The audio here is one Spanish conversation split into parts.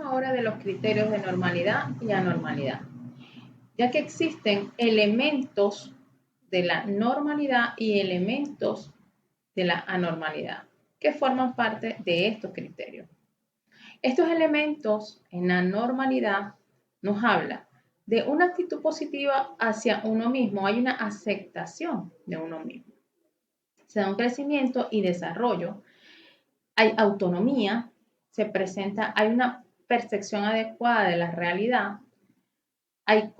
ahora de los criterios de normalidad y anormalidad, ya que existen elementos de la normalidad y elementos de la anormalidad que forman parte de estos criterios. Estos elementos en la normalidad nos habla de una actitud positiva hacia uno mismo, hay una aceptación de uno mismo. Se da un crecimiento y desarrollo, hay autonomía, se presenta, hay una percepción adecuada de la realidad, hay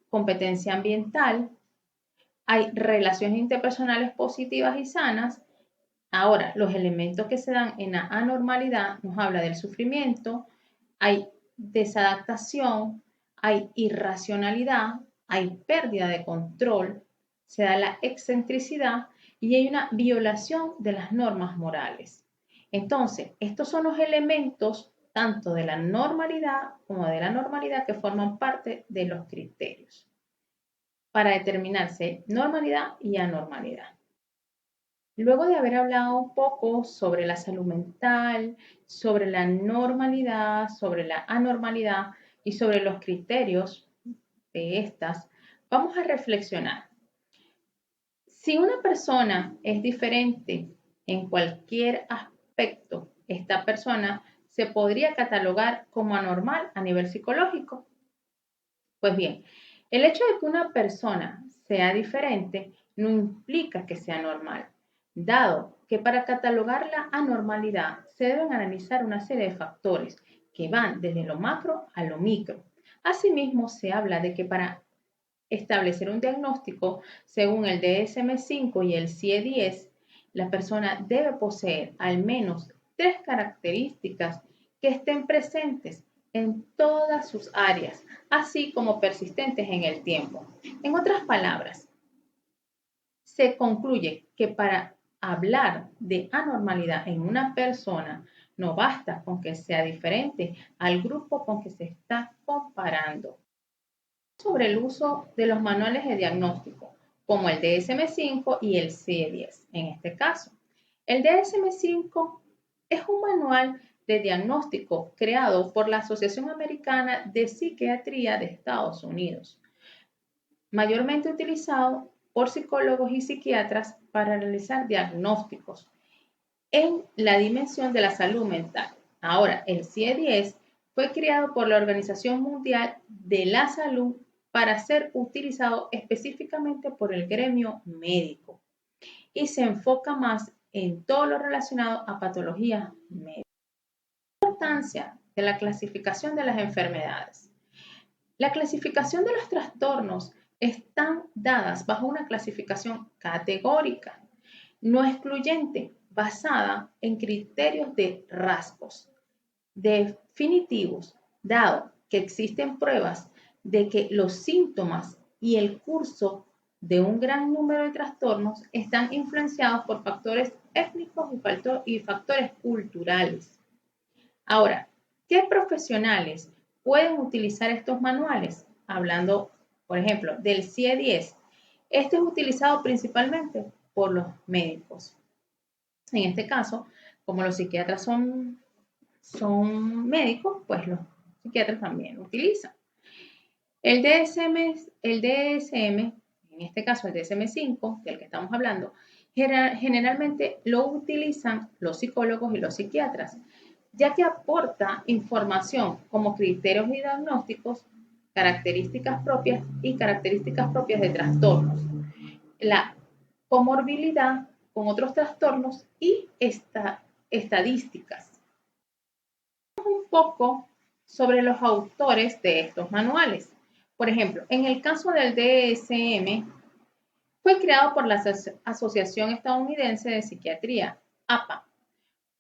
competencia ambiental, hay relaciones interpersonales positivas y sanas. Ahora, los elementos que se dan en la anormalidad nos habla del sufrimiento, hay desadaptación, hay irracionalidad, hay pérdida de control, se da la excentricidad y hay una violación de las normas morales. Entonces, estos son los elementos tanto de la normalidad como de la anormalidad que forman parte de los criterios para determinarse normalidad y anormalidad. Luego de haber hablado un poco sobre la salud mental, sobre la normalidad, sobre la anormalidad y sobre los criterios de estas, vamos a reflexionar. Si una persona es diferente en cualquier aspecto, esta persona se podría catalogar como anormal a nivel psicológico. Pues bien, el hecho de que una persona sea diferente no implica que sea normal, dado que para catalogar la anormalidad se deben analizar una serie de factores que van desde lo macro a lo micro. Asimismo, se habla de que para establecer un diagnóstico según el DSM-5 y el CIE-10, la persona debe poseer al menos 3 características que estén presentes en todas sus áreas, así como persistentes en el tiempo. En otras palabras, se concluye que para hablar de anormalidad en una persona no basta con que sea diferente al grupo con que se está comparando. Sobre el uso de los manuales de diagnóstico, como el DSM-5 y el CIE-10 en este caso. El DSM-5 es un manual de diagnóstico creado por la Asociación Americana de Psiquiatría de Estados Unidos, mayormente utilizado por psicólogos y psiquiatras para realizar diagnósticos en la dimensión de la salud mental. Ahora, el CIE-10 fue creado por la Organización Mundial de la Salud para ser utilizado específicamente por el gremio médico y se enfoca más en todo lo relacionado a patologías médicas. La importancia de la clasificación de las enfermedades. La clasificación de los trastornos están dadas bajo una clasificación categórica, no excluyente, basada en criterios de rasgos definitivos, dado que existen pruebas de que los síntomas y el curso de un gran número de trastornos están influenciados por factores étnicos y factores culturales. Ahora, ¿qué profesionales pueden utilizar estos manuales? Hablando, por ejemplo, del CIE-10. Este es utilizado principalmente por los médicos. En este caso, como los psiquiatras son médicos, pues los psiquiatras también lo utilizan. El DSM, en este caso el DSM-5, del que estamos hablando, generalmente lo utilizan los psicólogos y los psiquiatras, ya que aporta información como criterios y diagnósticos, características propias y características propias de trastornos, la comorbilidad con otros trastornos y estadísticas. Un poco sobre los autores de estos manuales. Por ejemplo, en el caso del DSM, fue creado por la Asociación Estadounidense de Psiquiatría, APA,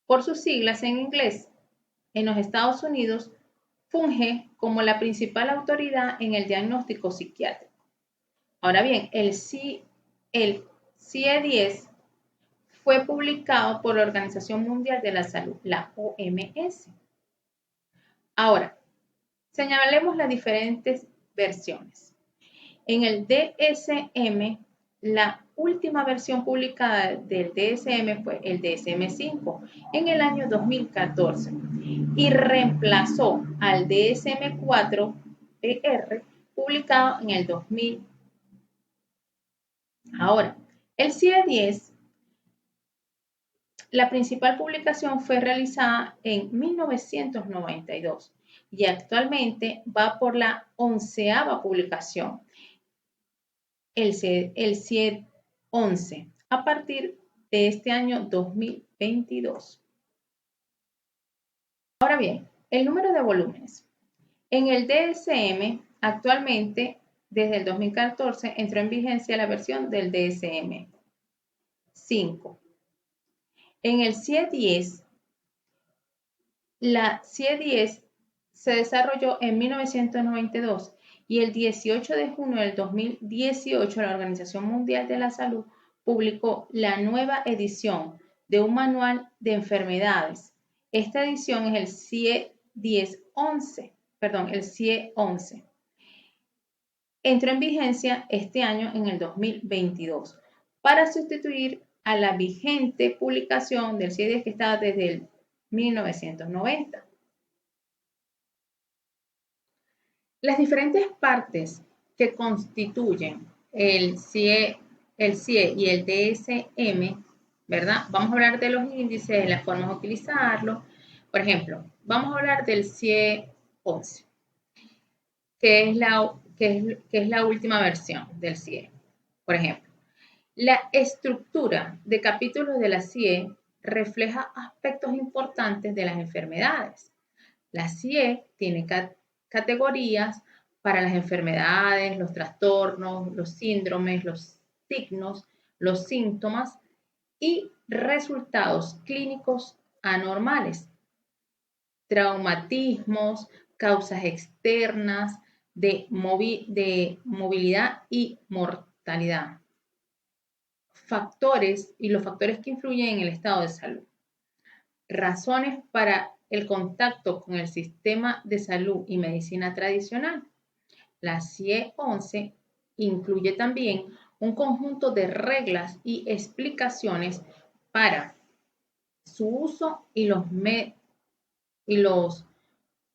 por sus siglas en inglés. En los Estados Unidos, funge como la principal autoridad en el diagnóstico psiquiátrico. Ahora bien, el CIE-10 fue publicado por la Organización Mundial de la Salud, la OMS. Ahora, señalemos las diferentes versiones. En el DSM, La última versión publicada del DSM fue el DSM-5 en el año 2014 y reemplazó al DSM-4-ER publicado en el 2000. Ahora, el CIE-10, la principal publicación fue realizada en 1992 y actualmente va por la 11ª publicación, el CIE 11, a partir de este año 2022. Ahora bien, el número de volúmenes. En el DSM, actualmente, desde el 2014, entró en vigencia la versión del DSM 5. En el CIE 10, la CIE 10 se desarrolló en 1992 y el 18 de junio del 2018 la Organización Mundial de la Salud publicó la nueva edición de un manual de enfermedades. Esta edición es el CIE 10-11, perdón, el CIE 11. Entró en vigencia este año en el 2022 para sustituir a la vigente publicación del CIE 10 que estaba desde el 1990. Las diferentes partes que constituyen el CIE y el DSM, ¿verdad? Vamos a hablar de los índices, de las formas de utilizarlo. Por ejemplo, vamos a hablar del CIE 11, que es la última versión del CIE. Por ejemplo, la estructura de capítulos de la CIE refleja aspectos importantes de las enfermedades. La CIE tiene categorías para las enfermedades, los trastornos, los síndromes, los signos, los síntomas y resultados clínicos anormales, traumatismos, causas externas de movilidad y mortalidad, factores y los factores que influyen en el estado de salud, razones para el contacto con el sistema de salud y medicina tradicional. La CIE 11 incluye también un conjunto de reglas y explicaciones para su uso y los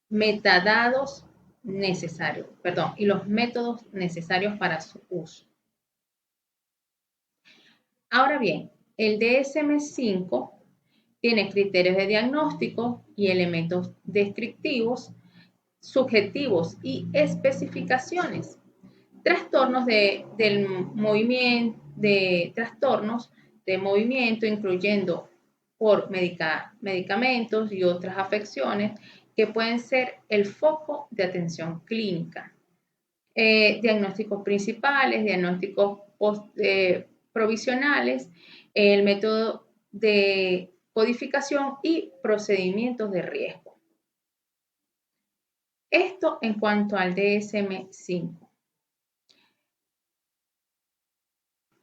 metadados necesarios, y los métodos necesarios para su uso. Ahora bien, el DSM-5 tiene criterios de diagnóstico y elementos descriptivos, subjetivos y especificaciones. Trastornos trastornos de movimiento, incluyendo por medicamentos y otras afecciones que pueden ser el foco de atención clínica. Diagnósticos principales, diagnósticos provisionales, el método de codificación y procedimientos de riesgo. Esto en cuanto al DSM-5.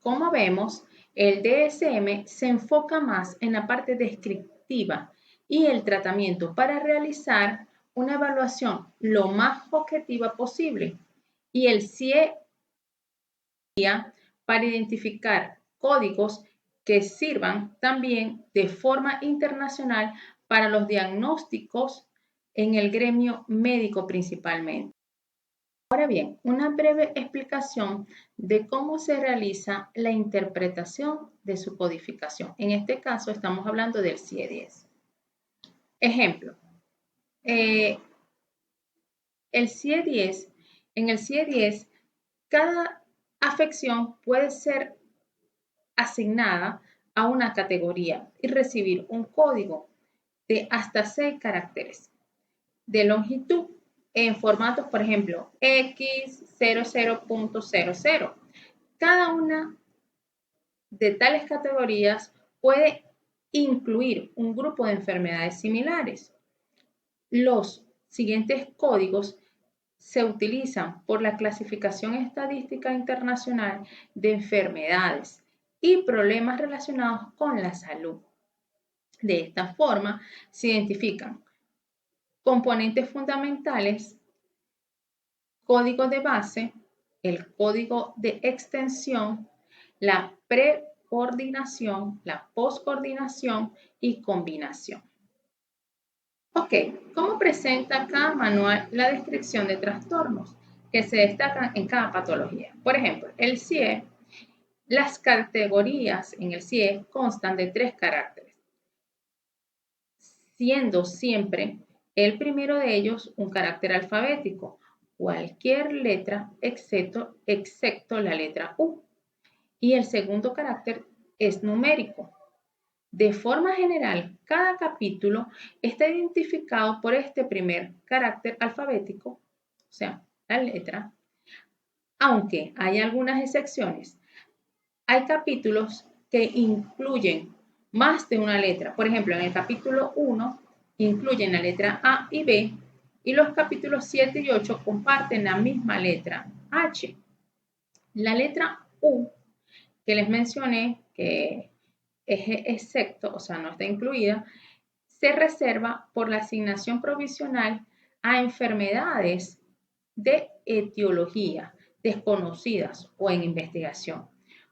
Como vemos, el DSM se enfoca más en la parte descriptiva y el tratamiento para realizar una evaluación lo más objetiva posible, y el CIE para identificar códigos que sirvan también de forma internacional para los diagnósticos en el gremio médico principalmente. Ahora bien, una breve explicación de cómo se realiza la interpretación de su codificación. En este caso estamos hablando del CIE 10. Ejemplo, el CIE 10, en el CIE 10, cada afección puede ser asignada a una categoría y recibir un código de hasta 6 caracteres de longitud en formatos, por ejemplo, X00.00. Cada una de tales categorías puede incluir un grupo de enfermedades similares. Los siguientes códigos se utilizan por la Clasificación Estadística Internacional de Enfermedades y Problemas Relacionados con la Salud. De esta forma, se identifican componentes fundamentales, código de base, el código de extensión, la precoordinación, la poscoordinación y combinación. Ok, ¿cómo presenta cada manual la descripción de trastornos que se destacan en cada patología? Por ejemplo, el CIE, las categorías en el CIE constan de 3 caracteres, siendo siempre el primero de ellos un carácter alfabético, cualquier letra excepto la letra U, y el segundo carácter es numérico. De forma general, cada capítulo está identificado por este primer carácter alfabético, o sea, la letra, aunque hay algunas excepciones. Hay capítulos que incluyen más de una letra. Por ejemplo, en el capítulo 1 incluyen la letra A y B, y los capítulos 7 y 8 comparten la misma letra H. La letra U, que les mencioné, que es excepto, o sea, no está incluida, se reserva por la asignación provisional a enfermedades de etiología desconocidas o en investigación.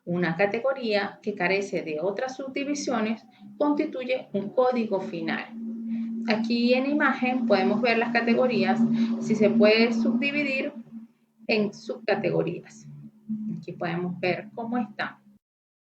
Una categoría que carece de otras subdivisiones constituye un código final. Aquí en imagen podemos ver las categorías, si se puede subdividir en subcategorías. Aquí podemos ver cómo están.